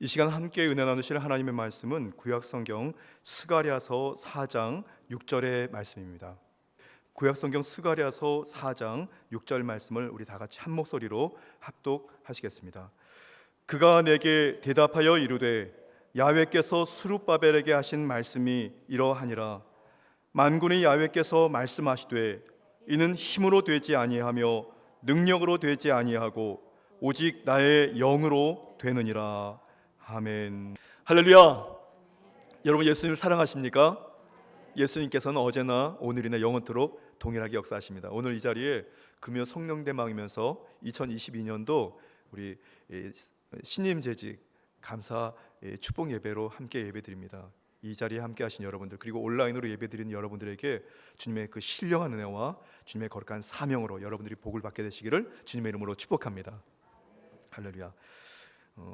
이 시간 함께 은혜 나누실 하나님의 말씀은 구약성경 스가랴서 4장 6절의 말씀입니다. 구약성경 스가랴서 4장 6절 말씀을 우리 다 같이 한 목소리로 합독하시겠습니다. 그가 내게 대답하여 이르되 야훼께서 스룹바벨에게 하신 말씀이 이러하니라. 만군의 야훼께서 말씀하시되 이는 힘으로 되지 아니하며 능력으로 되지 아니하고 오직 나의 영으로 되느니라. 아멘. 할렐루야. 여러분 예수님을 사랑하십니까? 예수님께서는 어제나 오늘이나 영원토록 동일하게 역사하십니다. 오늘 이 자리에 금요 성령대망이면서 2022년도 우리 신임 재직 감사 축복 예배로 함께 예배드립니다. 이 자리에 함께 하신 여러분들, 그리고 온라인으로 예배드리는 여러분들에게 주님의 그 신령한 은혜와 주님의 거룩한 사명으로 여러분들이 복을 받게 되시기를 주님의 이름으로 축복합니다. 할렐루야.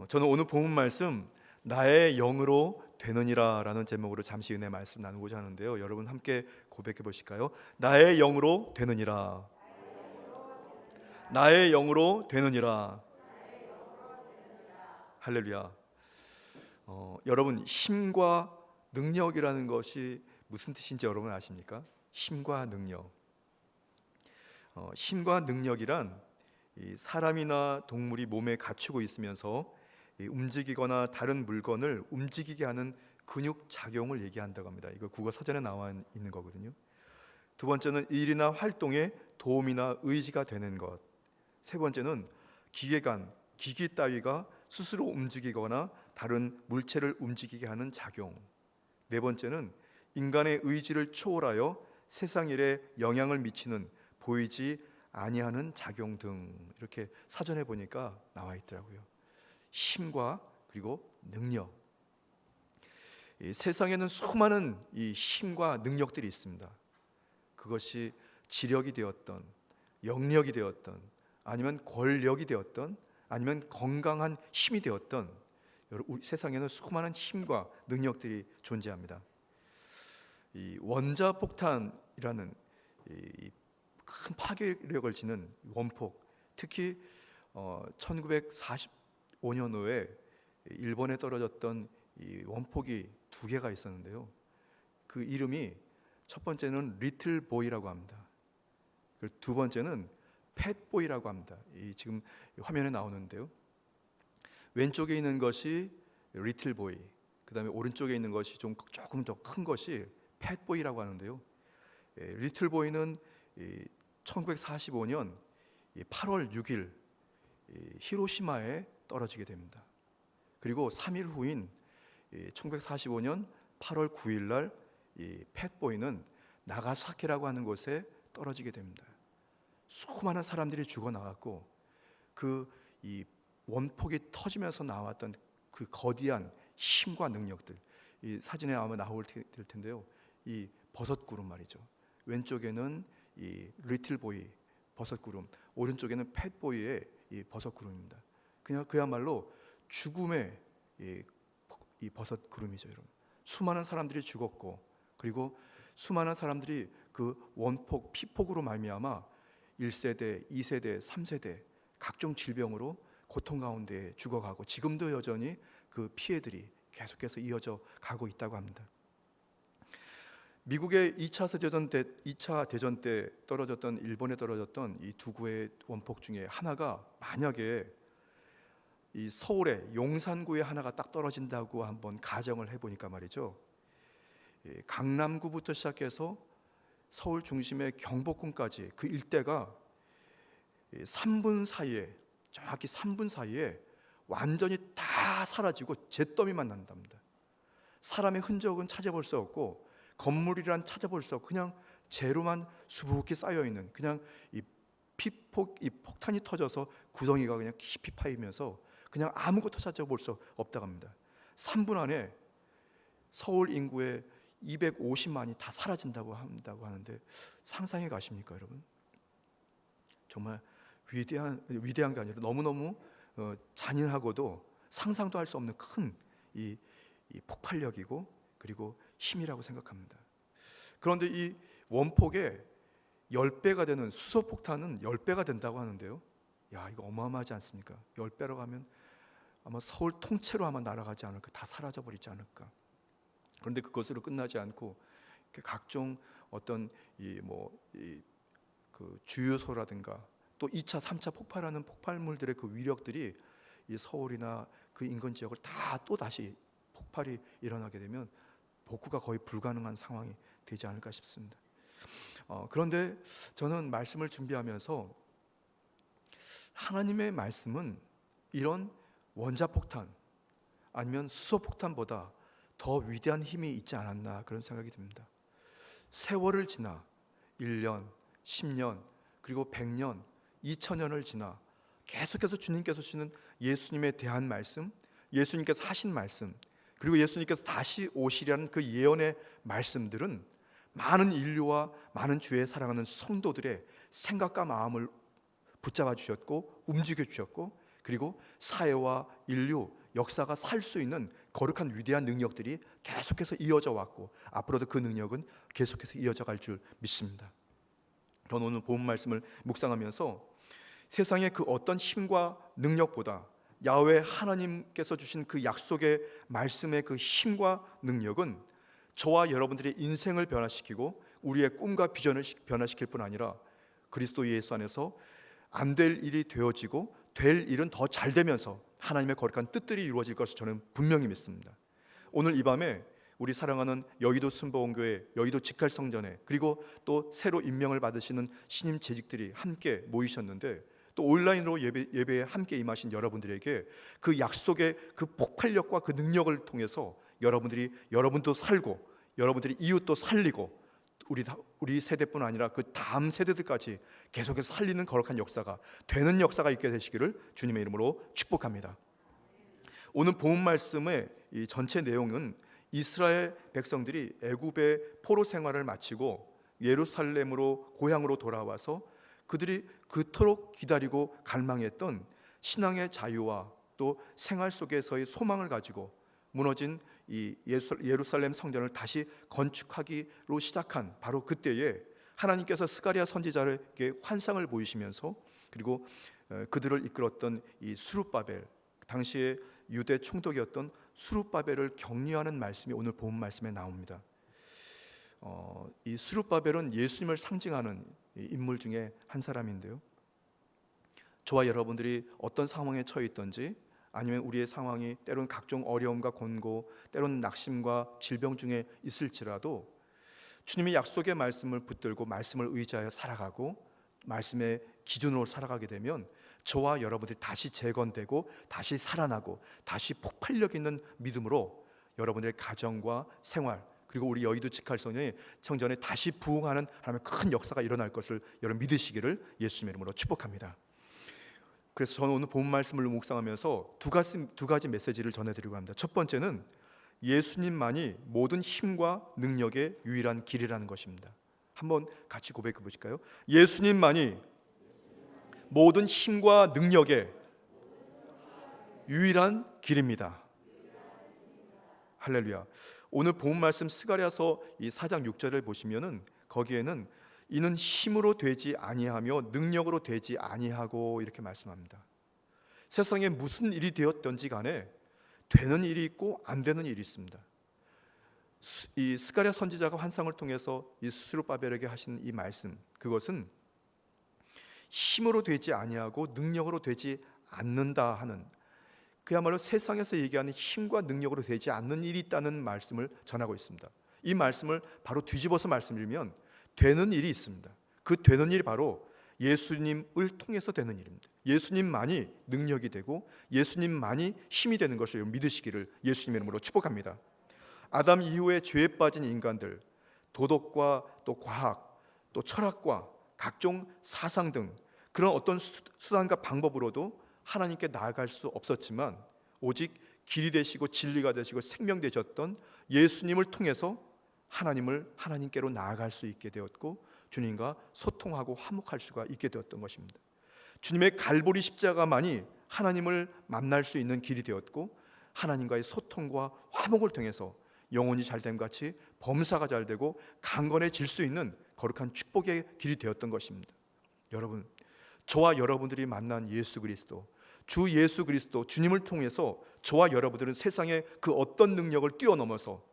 저는 오늘 본문 말씀 나의 영으로 되느니라 라는 제목으로 잠시 은혜 말씀 나누고자 하는데요, 여러분 함께 고백해 보실까요? 나의 영으로 되느니라. 나의 영으로 되느니라. 할렐루야. 여러분, 힘과 능력이라는 것이 무슨 뜻인지 여러분 아십니까? 힘과 능력. 힘과 능력이란 사람이나 동물이 몸에 갖추고 있으면서 움직이거나 다른 물건을 움직이게 하는 근육 작용을 얘기한다고 합니다. 이거 국어 사전에 나와 있는 거거든요. 두 번째는 일이나 활동에 도움이나 의지가 되는 것. 세 번째는 기계관, 기기 따위가 스스로 움직이거나 다른 물체를 움직이게 하는 작용. 네 번째는 인간의 의지를 초월하여 세상 일에 영향을 미치는 보이지 아니하는 작용 등, 이렇게 사전에 보니까 나와 있더라고요. 힘과 그리고 능력. 이 세상에는 수많은 이 힘과 능력들이 있습니다. 그것이 지력이 되었던, 영력이 되었던, 아니면 권력이 되었던, 아니면 건강한 힘이 되었던, 우리 세상에는 수많은 힘과 능력들이 존재합니다. 이 원자폭탄이라는 큰 파괴력을 지닌 원폭, 특히 1945년도에 일본에 떨어졌던 이 원폭이 두 개가 있었는데요, 그 이름이 첫 번째는 리틀 보이라고 합니다. 두 번째는 팻보이라고 합니다. 이 지금 화면에 나오는데요, 왼쪽에 있는 것이 리틀 보이, 그 다음에 오른쪽에 있는 것이 조금 더 큰 것이 팻보이라고 하는데요, 리틀 보이는 1945년 8월 6일 히로시마에 떨어지게 됩니다. 그리고 3일 후인 1945년 8월 9일 날 이 팻보이는 나가사키라고 하는 곳에 떨어지게 됩니다. 수많은 사람들이 죽어 나갔고, 이 원폭이 터지면서 나왔던 그 거대한 힘과 능력들, 이 사진에 아마 나올 텐데요, 이 버섯구름 말이죠. 왼쪽에는 이 리틀 보이 버섯구름, 오른쪽에는 팻보이의 이 버섯구름입니다. 그야말로 죽음의 이 버섯구름이죠. 여러분, 수많은 사람들이 죽었고, 그리고 수많은 사람들이 그 원폭 피폭으로 말미암아 1세대, 2세대, 3세대 각종 질병으로 고통 가운데 죽어가고, 지금도 여전히 그 피해들이 계속해서 이어져 가고 있다고 합니다. 미국의 2차 대전 때 떨어졌던, 일본에 떨어졌던 이 두 구의 원폭 중에 하나가 만약에 이 서울의 용산구에 하나가 딱 떨어진다고 한번 가정을 해보니까 말이죠, 강남구부터 시작해서 서울 중심의 경복궁까지 그 일대가 3분 사이에, 정확히 3분 사이에 완전히 다 사라지고 잿더미만 난답니다. 사람의 흔적은 찾아볼 수 없고, 건물이란 찾아볼 수 없고, 그냥 재료만 수북히 쌓여있는, 그냥 이 폭탄이 터져서 구덩이가 그냥 깊이 파이면서 그냥 아무것도 찾아볼 수 없다고 합니다. 3분 안에 서울 인구의 250만이 다 사라진다고 하는데, 상상해 가십니까 여러분? 정말 위대한 게 아니라 너무너무 잔인하고도 상상도 할 수 없는 큰 이 폭발력이고 그리고 힘이라고 생각합니다. 그런데 이 원폭의 10배가 되는 수소폭탄은 10배가 된다고 하는데요, 야, 이거 어마어마하지 않습니까? 10배라고 하면 아마 서울 통째로 아마 날아가지 않을까, 다 사라져 버리지 않을까. 그런데 그것으로 끝나지 않고 각종 어떤 그 주유소라든가 또 2차, 3차 폭발하는 폭발물들의 그 위력들이 이 서울이나 그 인근 지역을 다 또 다시 폭발이 일어나게 되면 복구가 거의 불가능한 상황이 되지 않을까 싶습니다. 그런데 저는 말씀을 준비하면서 하나님의 말씀은 이런 원자폭탄 아니면 수소폭탄보다 더 위대한 힘이 있지 않았나, 그런 생각이 듭니다. 세월을 지나 1년, 10년, 그리고 100년, 2000년을 지나 계속해서 주님께서 주시는 예수님에 대한 말씀, 예수님께서 하신 말씀, 그리고 예수님께서 다시 오시리라는 그 예언의 말씀들은 많은 인류와 많은 주의 사랑하는 성도들의 생각과 마음을 붙잡아 주셨고 움직여 주셨고, 그리고 사회와 인류, 역사가 살 수 있는 거룩한 위대한 능력들이 계속해서 이어져 왔고 앞으로도 그 능력은 계속해서 이어져 갈 줄 믿습니다. 저는 오늘 본 말씀을 묵상하면서 세상의 그 어떤 힘과 능력보다 야훼 하나님께서 주신 그 약속의 말씀의 그 힘과 능력은 저와 여러분들의 인생을 변화시키고 우리의 꿈과 비전을 변화시킬 뿐 아니라 그리스도 예수 안에서 안 될 일이 되어지고 될 일은 더 잘 되면서 하나님의 거룩한 뜻들이 이루어질 것을 저는 분명히 믿습니다. 오늘 이 밤에 우리 사랑하는 여의도 순복음교회 여의도 직할성전에, 그리고 또 새로 임명을 받으시는 신임 재직들이 함께 모이셨는데, 또 온라인으로 예배에 함께 임하신 여러분들에게 그 약속의 그 폭발력과 그 능력을 통해서 여러분도 살고 여러분들이 이웃도 살리고 우리 세대뿐 아니라 그 다음 세대들까지 계속해서 살리는 거룩한 역사가 되는 역사가 있게 되시기를 주님의 이름으로 축복합니다. 오늘 본 말씀의 이 전체 내용은 이스라엘 백성들이 애굽의 포로 생활을 마치고 예루살렘으로 고향으로 돌아와서 그들이 그토록 기다리고 갈망했던 신앙의 자유와 또 생활 속에서의 소망을 가지고 무너진 이 예루살렘 성전을 다시 건축하기로 시작한 바로 그때에 하나님께서 스가랴 선지자에게 환상을 보이시면서, 그리고 그들을 이끌었던 이 스룹바벨, 당시에 유대 총독이었던 스룹바벨을 격려하는 말씀이 오늘 본 말씀에 나옵니다. 이 스룹바벨은 예수님을 상징하는 인물 중에 한 사람인데요, 저와 여러분들이 어떤 상황에 처해 있든지, 아니면 우리의 상황이 때로는 각종 어려움과 권고, 때로는 낙심과 질병 중에 있을지라도 주님의 약속의 말씀을 붙들고 말씀을 의지하여 살아가고 말씀의 기준으로 살아가게 되면 저와 여러분들이 다시 재건되고 다시 살아나고 다시 폭발력 있는 믿음으로 여러분들의 가정과 생활, 그리고 우리 여의도 직할성전에 다시 부흥하는 하나님의 큰 역사가 일어날 것을 여러분 믿으시기를 예수님의 이름으로 축복합니다. 그래서 저는 오늘 본 말씀을 묵상하면서 두 가지 메시지를 전해드리고 합니다. 첫 번째는 예수님만이 모든 힘과 능력의 유일한 길이라는 것입니다. 한번 같이 고백해 보실까요? 예수님만이 모든 힘과 능력의 유일한 길입니다. 할렐루야. 오늘 본 말씀 스가랴서 이 4장 6절을 보시면은 거기에는 이는 힘으로 되지 아니하며 능력으로 되지 아니하고 이렇게 말씀합니다. 세상에 무슨 일이 되었든지 간에 되는 일이 있고 안 되는 일이 있습니다. 이 스가랴 선지자가 환상을 통해서 이 스룹바벨에게 하신 이 말씀, 그것은 힘으로 되지 아니하고 능력으로 되지 않는다 하는, 그야말로 세상에서 얘기하는 힘과 능력으로 되지 않는 일이 있다는 말씀을 전하고 있습니다. 이 말씀을 바로 뒤집어서 말씀드리면 되는 일이 있습니다. 그 되는 일이 바로 예수님을 통해서 되는 일입니다. 예수님만이 능력이 되고 예수님만이 힘이 되는 것을 믿으시기를 예수님의 이름으로 축복합니다. 아담 이후에 죄에 빠진 인간들, 도덕과 또 과학, 또 철학과 각종 사상 등 그런 어떤 수단과 방법으로도 하나님께 나아갈 수 없었지만 오직 길이 되시고 진리가 되시고 생명 되셨던 예수님을 통해서 하나님께로 나아갈 수 있게 되었고 주님과 소통하고 화목할 수가 있게 되었던 것입니다. 주님의 갈보리 십자가만이 하나님을 만날 수 있는 길이 되었고 하나님과의 소통과 화목을 통해서 영혼이 잘됨 같이 범사가 잘되고 강건해질 수 있는 거룩한 축복의 길이 되었던 것입니다. 여러분, 저와 여러분들이 만난 예수 그리스도, 주 예수 그리스도 주님을 통해서 저와 여러분들은 세상의 그 어떤 능력을 뛰어넘어서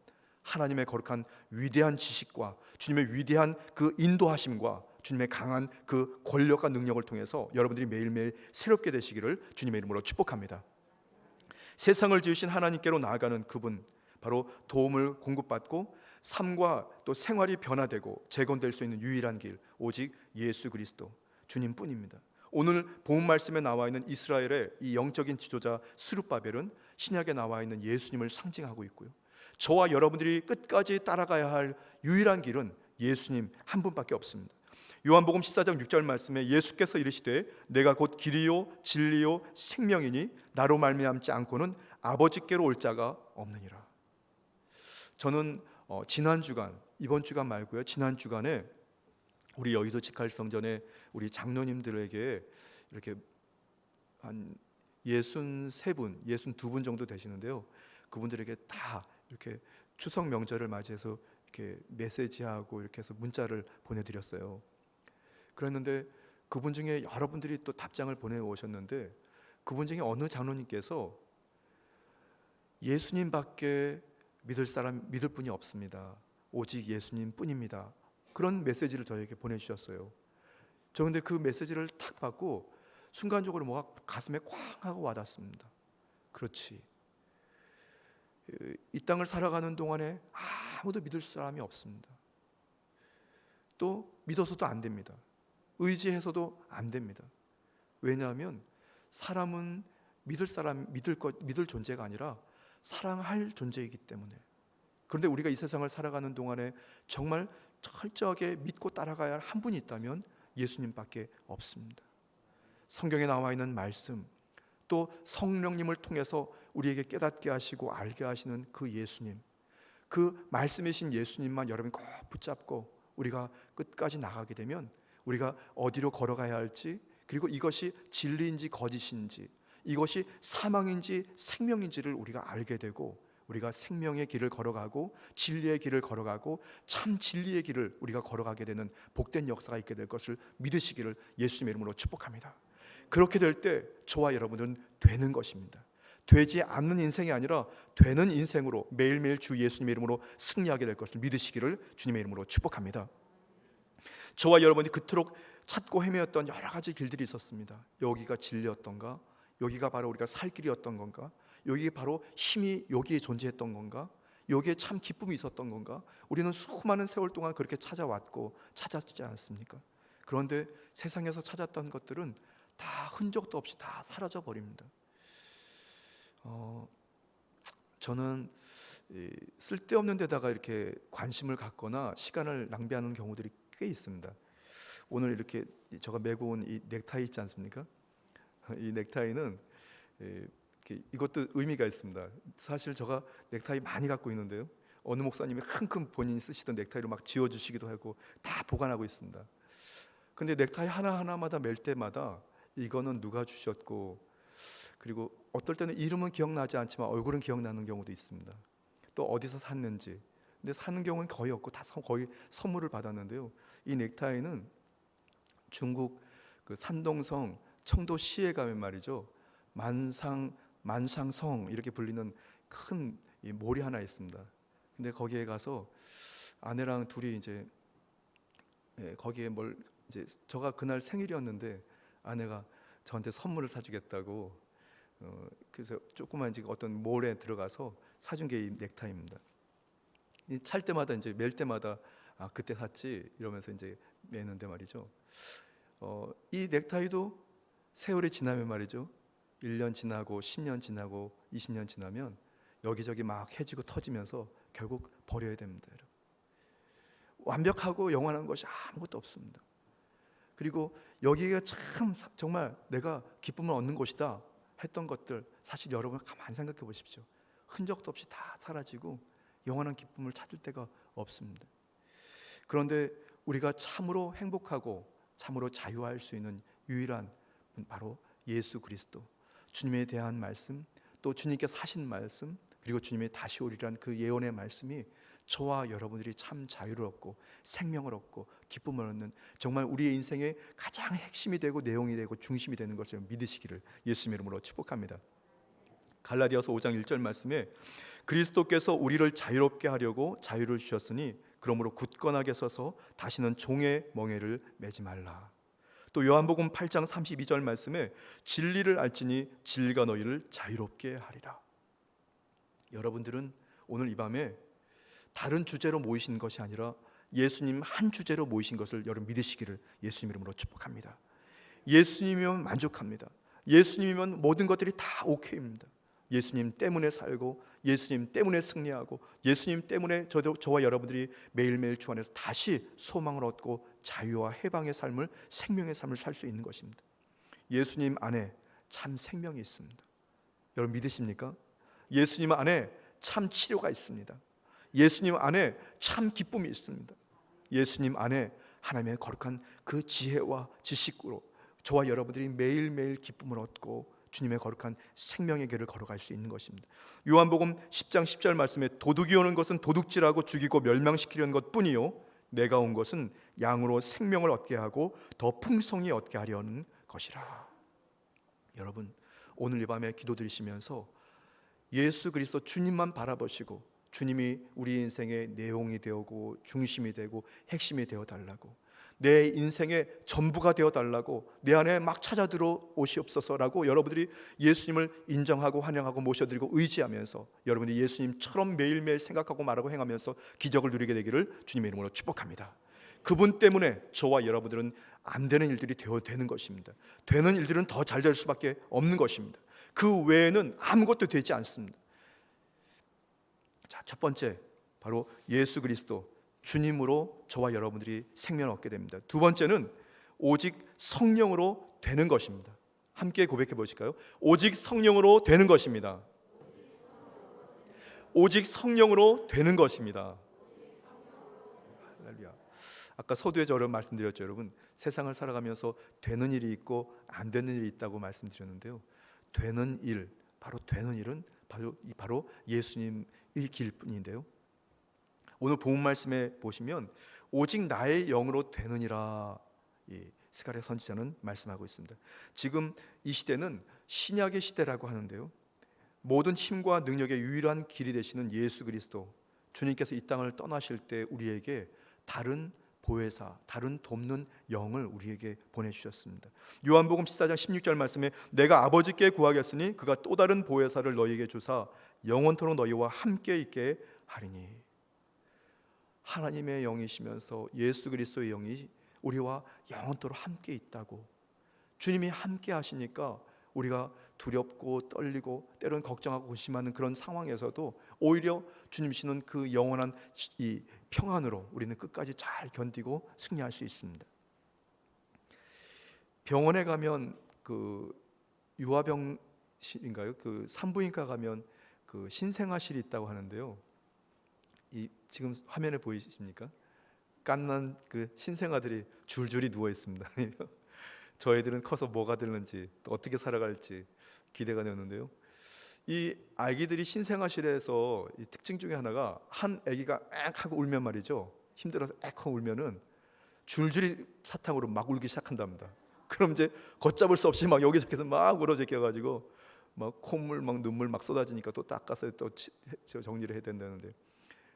하나님의 거룩한 위대한 지식과 주님의 위대한 그 인도하심과 주님의 강한 그 권력과 능력을 통해서 여러분들이 매일매일 새롭게 되시기를 주님의 이름으로 축복합니다. 세상을 지으신 하나님께로 나아가는 그분, 바로 도움을 공급받고 삶과 또 생활이 변화되고 재건될 수 있는 유일한 길, 오직 예수 그리스도 주님뿐입니다. 오늘 본 말씀에 나와 있는 이스라엘의 이 영적인 지도자 스룹바벨은 신약에 나와 있는 예수님을 상징하고 있고요, 저와 여러분들이 끝까지 따라가야 할 유일한 길은 예수님 한 분밖에 없습니다. 요한복음 14장 6절 말씀에 예수께서 이르시되 내가 곧 길이요 진리요 생명이니 나로 말미암지 않고는 아버지께로 올 자가 없느니라. 저는 지난 주간, 이번 주간 말고요, 지난 주간에 우리 여의도 직할성전에 우리 장로님들에게 이렇게 한 63분, 62분 정도 되시는데요, 그분들에게 다 이렇게 추석 명절을 맞이해서 이렇게 메시지하고 이렇게 해서 문자를 보내드렸어요. 그랬는데 그분 중에 여러분들이 또 답장을 보내오셨는데, 그분 중에 어느 장로님께서 예수님밖에 믿을 분이 없습니다, 오직 예수님 뿐입니다, 그런 메시지를 저에게 보내주셨어요. 저 근데 그 메시지를 탁 받고 순간적으로 뭐가 가슴에 쾅 하고 와닿습니다. 그렇지, 이 땅을 살아가는 동안에 아무도 믿을 사람이 없습니다. 또 믿어서도 안 됩니다. 의지해서도 안 됩니다. 왜냐하면 사람은 믿을 존재가 아니라 사랑할 존재이기 때문에. 그런데 우리가 이 세상을 살아가는 동안에 정말 철저하게 믿고 따라가야 할 한 분이 있다면 예수님밖에 없습니다. 성경에 나와 있는 말씀, 또 성령님을 통해서 우리에게 깨닫게 하시고 알게 하시는 그 예수님, 그 말씀이신 예수님만 여러분이 꼭 붙잡고 우리가 끝까지 나가게 되면 우리가 어디로 걸어가야 할지, 그리고 이것이 진리인지 거짓인지, 이것이 사망인지 생명인지를 우리가 알게 되고, 우리가 생명의 길을 걸어가고 진리의 길을 걸어가고 참 진리의 길을 우리가 걸어가게 되는 복된 역사가 있게 될 것을 믿으시기를 예수님의 이름으로 축복합니다. 그렇게 될 때 저와 여러분은 되는 것입니다. 되지 않는 인생이 아니라 되는 인생으로 매일매일 주 예수님의 이름으로 승리하게 될 것을 믿으시기를 주님의 이름으로 축복합니다. 저와 여러분이 그토록 찾고 헤매었던 여러 가지 길들이 있었습니다. 여기가 진리였던가? 여기가 바로 우리가 살 길이었던 건가? 여기에 바로 힘이 여기에 존재했던 건가? 여기에 참 기쁨이 있었던 건가? 우리는 수많은 세월 동안 그렇게 찾아왔고 찾았지 않습니까? 그런데 세상에서 찾았던 것들은 다 흔적도 없이 다 사라져 버립니다. 저는 쓸데없는 데다가 이렇게 관심을 갖거나 시간을 낭비하는 경우들이 꽤 있습니다. 오늘 이렇게 제가 메고 온 이 넥타이 있지 않습니까? 이 넥타이는 이것도 의미가 있습니다. 사실 제가 넥타이 많이 갖고 있는데요, 어느 목사님이 큰 본인이 쓰시던 넥타이를 막 지워주시기도 하고 다 보관하고 있습니다. 근데 넥타이 하나하나마다 멜 때마다 이거는 누가 주셨고, 그리고 어떨 때는 이름은 기억나지 않지만 얼굴은 기억나는 경우도 있습니다. 또 어디서 샀는지. 근데 사는 경우는 거의 없고 다 거의 선물을 받았는데요, 이 넥타이는 중국 그 산동성 청도시에 가면 말이죠, 만상성 이렇게 불리는 큰 몰이 하나 있습니다. 근데 거기에 가서 아내랑 둘이 이제 거기에 이제 제가 그날 생일이었는데 아내가 저한테 선물을 사주겠다고 그래서 조그만 이제 어떤 몰에 들어가서 사준 게 이 넥타이입니다. 찰 때마다 이제 멜 때마다 그때 샀지 이러면서 이제 매는데 말이죠. 이 넥타이도 세월이 지나면 말이죠, 1년 지나고 10년 지나고 20년 지나면 여기저기 막 해지고 터지면서 결국 버려야 됩니다. 여러분. 완벽하고 영원한 것이 아무것도 없습니다. 그리고 여기가 참 정말 내가 기쁨을 얻는 곳이다 했던 것들, 사실 여러분 가만히 생각해 보십시오. 흔적도 없이 다 사라지고 영원한 기쁨을 찾을 데가 없습니다. 그런데 우리가 참으로 행복하고 참으로 자유할 수 있는 유일한 분, 바로 예수 그리스도, 주님에 대한 말씀, 또 주님께서 하신 말씀, 그리고 주님의 다시 오리란 그 예언의 말씀이 저와 여러분들이 참 자유를 얻고 생명을 얻고 기쁨을 얻는 정말 우리의 인생의 가장 핵심이 되고 내용이 되고 중심이 되는 것을 믿으시기를 예수님 이름으로 축복합니다. 갈라디아서 5장 1절 말씀에 그리스도께서 우리를 자유롭게 하려고 자유를 주셨으니 그러므로 굳건하게 서서 다시는 종의 멍에를 매지 말라. 또 요한복음 8장 32절 말씀에 진리를 알지니 진리가 너희를 자유롭게 하리라. 여러분들은 오늘 이 밤에 다른 주제로 모이신 것이 아니라 예수님 한 주제로 모이신 것을 여러분 믿으시기를 예수님 이름으로 축복합니다. 예수님이면 만족합니다. 예수님이면 모든 것들이 다 오케이입니다. 예수님 때문에 살고 예수님 때문에 승리하고 예수님 때문에 저와 여러분들이 매일매일 주 안에서 다시 소망을 얻고 자유와 해방의 삶을, 생명의 삶을 살 수 있는 것입니다. 예수님 안에 참 생명이 있습니다. 여러분 믿으십니까? 예수님 안에 참 치료가 있습니다. 예수님 안에 참 기쁨이 있습니다. 예수님 안에 하나님의 거룩한 그 지혜와 지식으로 저와 여러분들이 매일매일 기쁨을 얻고 주님의 거룩한 생명의 길을 걸어갈 수 있는 것입니다. 요한복음 10장 10절 말씀에 도둑이 오는 것은 도둑질하고 죽이고 멸망시키려는 것뿐이요 내가 온 것은 양으로 생명을 얻게 하고 더 풍성히 얻게 하려는 것이라. 여러분 오늘 이 밤에 기도드리시면서 예수 그리스도 주님만 바라보시고 주님이 우리 인생의 내용이 되고 중심이 되고 핵심이 되어 달라고, 내 인생의 전부가 되어 달라고, 내 안에 막 찾아 들어오시옵소서라고 여러분들이 예수님을 인정하고 환영하고 모셔드리고 의지하면서 여러분들이 예수님처럼 매일매일 생각하고 말하고 행하면서 기적을 누리게 되기를 주님의 이름으로 축복합니다. 그분 때문에 저와 여러분들은 안 되는 일들이 되는 것입니다. 되는 일들은 더 잘 될 수밖에 없는 것입니다. 그 외에는 아무것도 되지 않습니다. 자, 첫 번째 바로 예수 그리스도 주님으로 저와 여러분들이 생명을 얻게 됩니다. 두 번째는 오직 성령으로 되는 것입니다. 함께 고백해 보실까요? 오직 성령으로 되는 것입니다. 오직 성령으로 되는 것입니다. 할렐루야. 아까 서두에 저런 말씀드렸죠. 여러분 세상을 살아가면서 되는 일이 있고 안 되는 일이 있다고 말씀드렸는데요. 되는 일, 바로 되는 일은 바로 예수님의 길뿐인데요. 오늘 본문 말씀에 보시면 오직 나의 영으로 되느니라 스가랴 선지자는 말씀하고 있습니다. 지금 이 시대는 신약의 시대라고 하는데요. 모든 힘과 능력의 유일한 길이 되시는 예수 그리스도 주님께서 이 땅을 떠나실 때 우리에게 다른 보혜사, 다른 돕는 영을 우리에게 보내주셨습니다. 요한복음 14장 16절 말씀에 내가 아버지께 구하겠으니 그가 또 다른 보혜사를 너희에게 주사 영원토록 너희와 함께 있게 하리니. 하나님의 영이시면서 예수 그리스도의 영이 우리와 영원토록 함께 있다고, 주님이 함께 하시니까 우리가 두렵고 떨리고 때로는 걱정하고 고심하는 그런 상황에서도 오히려 주님이시는 그 영원한 이 평안으로 우리는 끝까지 잘 견디고 승리할 수 있습니다. 병원에 가면 그 유아병실인가요? 그 산부인과 가면 그 신생아실이 있다고 하는데요. 이 지금 화면에 보이십니까? 갓난 그 신생아들이 줄줄이 누워 있습니다. 저 애들은 커서 뭐가 될는지 또 어떻게 살아갈지 기대가 되는데요. 이 아기들이 신생아실에서 이 특징 중에 하나가 한 아기가 악 하고 울면 말이죠. 힘들어서 악 하고 울면은 줄줄이 사탕으로 막 울기 시작한답니다. 그럼 이제 걷잡을 수 없이 막 여기저기서 막 울어제껴가지고 막 콧물 막 눈물 막 쏟아지니까 또 닦아서 또 정리를 해야 된다는데,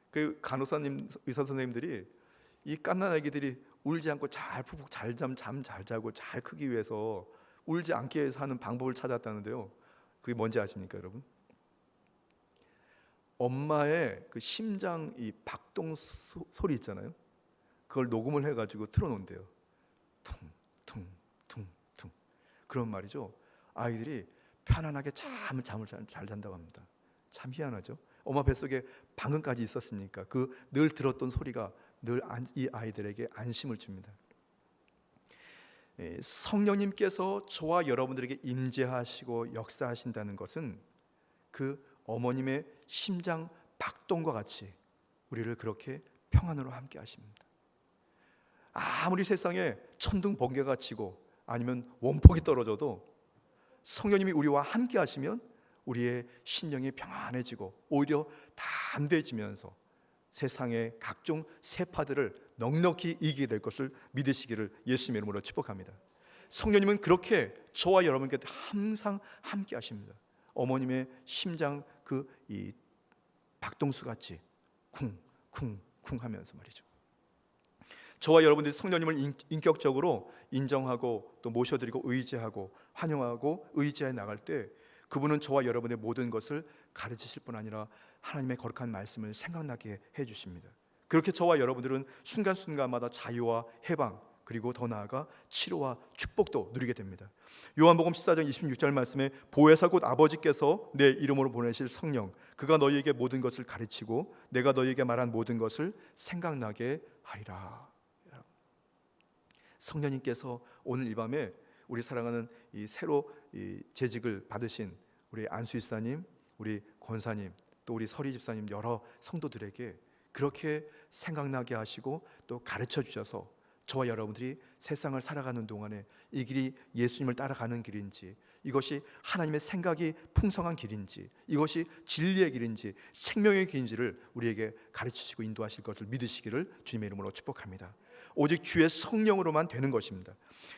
그 간호사님 의사 선생님들이 이 갓난 아기들이 울지 않고 잘 푹푹 잠 잘 자고 잘 크기 위해서 울지 않게 해서 하는 방법을 찾았다는데요. 그게 뭔지 아십니까, 여러분? 엄마의 그 심장 이 박동 소리 있잖아요. 그걸 녹음을 해가지고 틀어놓는데요. 퉁퉁퉁퉁. 그런 말이죠. 아이들이 편안하게 잠을 잘 잔다고 합니다. 참 희한하죠. 엄마 뱃속에 방금까지 있었으니까 그 늘 들었던 소리가 늘 이 아이들에게 안심을 줍니다. 성령님께서 저와 여러분들에게 임재하시고 역사하신다는 것은 그 어머님의 심장 박동과 같이 우리를 그렇게 평안으로 함께 하십니다. 아무리 세상에 천둥 번개가 치고 아니면 원폭이 떨어져도 성령님이 우리와 함께 하시면 우리의 심령이 평안해지고 오히려 담대해지면서 세상의 각종 세파들을 넉넉히 이기게 될 것을 믿으시기를 예수님의 이름으로 축복합니다. 성령님은 그렇게 저와 여러분께 항상 함께 하십니다. 어머님의 심장 이 박동수 같이 쿵쿵쿵 하면서 말이죠. 저와 여러분들이 성령님을 인격적으로 인정하고 또 모셔드리고 의지하고 환영하고 의지해 나갈 때 그분은 저와 여러분의 모든 것을 가르치실 뿐 아니라 하나님의 거룩한 말씀을 생각나게 해주십니다. 그렇게 저와 여러분들은 순간순간마다 자유와 해방, 그리고 더 나아가 치료와 축복도 누리게 됩니다. 요한복음 14장 26절 말씀에 보혜사 곧 아버지께서 내 이름으로 보내실 성령, 그가 너희에게 모든 것을 가르치고 내가 너희에게 말한 모든 것을 생각나게 하리라. 성령님께서 오늘 이 밤에 우리 사랑하는 이 새로 재직을 받으신 우리 안수 집사님, 우리 권사님, 또 우리 서리 집사님 여러 성도들에게 그렇게 생각나게 하시고 또 가르쳐 주셔서 저와 여러분들이 세상을 살아가는 동안에 이 길이 예수님을 따라가는 길인지, 이것이 하나님의 생각이 풍성한 길인지, 이것이 진리의 길인지 생명의 길인지를 우리에게 가르치시고 인도하실 것을 믿으시기를 주님의 이름으로 축복합니다. 오직 주의 성령으로만 되는 것입니다.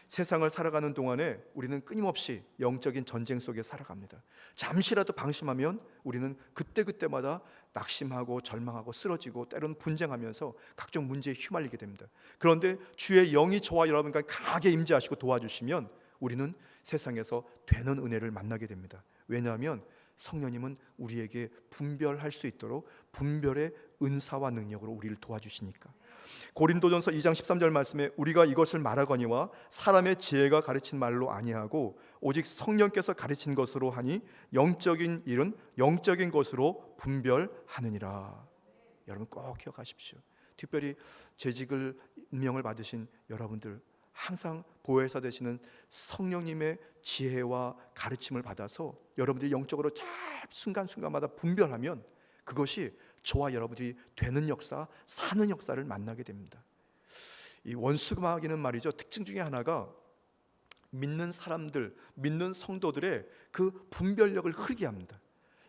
세상을 살아가는 동안에 우리는 끊임없이 영적인 전쟁 속에 살아갑니다. 잠시라도 방심하면 우리는 그때그때마다 낙심하고 절망하고 쓰러지고 때로는 분쟁하면서 각종 문제에 휘말리게 됩니다. 그런데 주의 영이 저와 여러분과 강하게 임재하시고 도와주시면 우리는 세상에서 되는 은혜를 만나게 됩니다. 왜냐하면 성령님은 우리에게 분별할 수 있도록 분별의 은사와 능력으로 우리를 도와주시니까. 고린도전서 2장 13절 말씀에 우리가 이것을 말하거니와 사람의 지혜가 가르친 말로 아니하고 오직 성령께서 가르친 것으로 하니 영적인 일은 영적인 것으로 분별하느니라. 여러분 꼭 기억하십시오. 특별히 재직을 임명을 받으신 여러분들, 항상 보혜사 되시는 성령님의 지혜와 가르침을 받아서 여러분들이 영적으로 잘 순간순간마다 분별하면 그것이 저와 여러분들이 되는 역사, 사는 역사를 만나게 됩니다. 이 원수마귀는 말이죠, 특징 중에 하나가 믿는 사람들, 믿는 성도들의 그 분별력을 흐리게 합니다.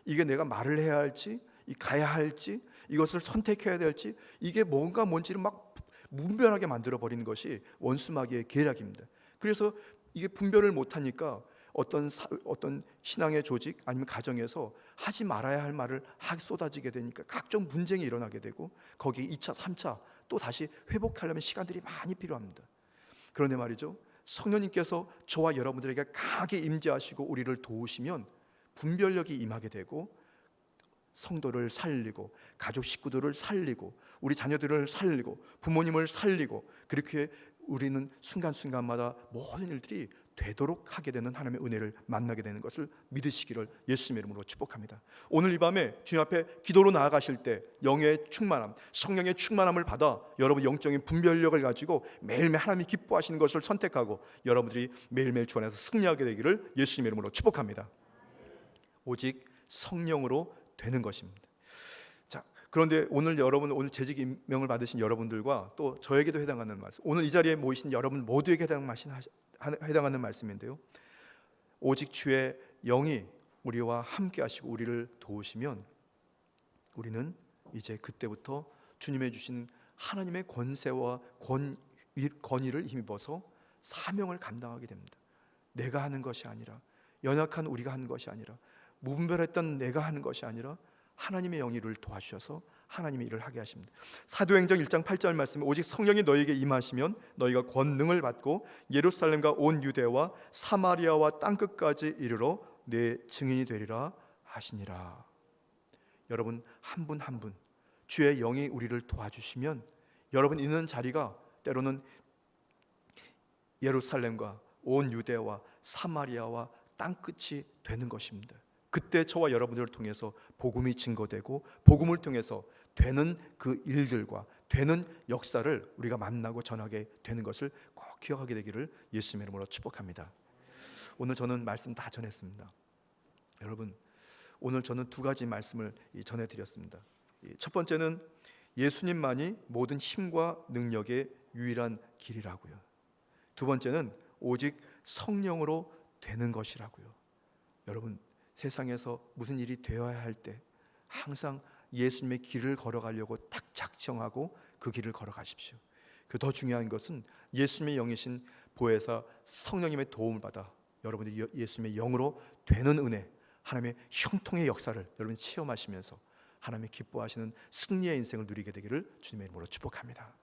이게 내가 말을 해야 할지, 가야 할지, 이것을 선택해야 될지, 이게 뭔지를 막 분별하게 만들어버리는 것이 원수마귀의 계략입니다. 그래서 이게 분별을 못하니까 어떤 신앙의 조직 아니면 가정에서 하지 말아야 할 말을 쏟아지게 되니까 각종 분쟁이 일어나게 되고 거기에 2차, 3차 또 다시 회복하려면 시간들이 많이 필요합니다. 그런데 말이죠, 성령님께서 저와 여러분들에게 강하게 임재하시고 우리를 도우시면 분별력이 임하게 되고 성도를 살리고 가족 식구들을 살리고 우리 자녀들을 살리고 부모님을 살리고 그렇게 우리는 순간순간마다 모든 일들이 되도록 하게 되는 하나님의 은혜를 만나게 되는 것을 믿으시기를 예수님의 이름으로 축복합니다. 오늘 이 밤에 주님 앞에 기도로 나아가실 때 영의 충만함, 성령의 충만함을 받아 여러분 영적인 분별력을 가지고 매일매일 하나님이 기뻐하시는 것을 선택하고 여러분들이 매일매일 주 안에서 승리하게 되기를 예수님의 이름으로 축복합니다. 오직 성령으로 되는 것입니다. 자, 그런데 오늘 재직 임명을 받으신 여러분들과 또 저에게도 해당하는 말씀, 오늘 이 자리에 모이신 여러분 모두에게 해당하는 말씀인데요, 오직 주의 영이 우리와 함께 하시고 우리를 도우시면 우리는 이제 그때부터 주님의 주신 하나님의 권세와 권위를 힘입어서 사명을 감당하게 됩니다. 내가 하는 것이 아니라, 연약한 우리가 하는 것이 아니라, 무분별했던 내가 하는 것이 아니라 하나님의 영이를 도와주셔서 하나님의 일을 하게 하십니다. 사도행전 1장 8절 말씀에 오직 성령이 너희에게 임하시면 너희가 권능을 받고 예루살렘과 온 유대와 사마리아와 땅끝까지 이르러 내 증인이 되리라 하시니라. 여러분 한 분 한 분 주의 영이 우리를 도와주시면 여러분 있는 자리가 때로는 예루살렘과 온 유대와 사마리아와 땅끝이 되는 것입니다. 그때 저와 여러분들을 통해서 복음이 증거되고 복음을 통해서 되는 그 일들과 되는 역사를 우리가 만나고 전하게 되는 것을 꼭 기억하게 되기를 예수님의 이름으로 축복합니다. 오늘 저는 말씀 다 전했습니다. 여러분 오늘 저는 두 가지 말씀을 전해드렸습니다. 첫 번째는 예수님만이 모든 힘과 능력의 유일한 길이라고요. 두 번째는 오직 성령으로 되는 것이라고요. 여러분 세상에서 무슨 일이 되어야 할 때 항상 예수님의 길을 걸어가려고 딱 작정하고 그 길을 걸어가십시오. 그 더 중요한 것은 예수님의 영이신 보혜사 성령님의 도움을 받아 여러분들이 예수님의 영으로 되는 은혜, 하나님의 형통의 역사를 여러분 체험하시면서 하나님의 기뻐하시는 승리의 인생을 누리게 되기를 주님의 이름으로 축복합니다.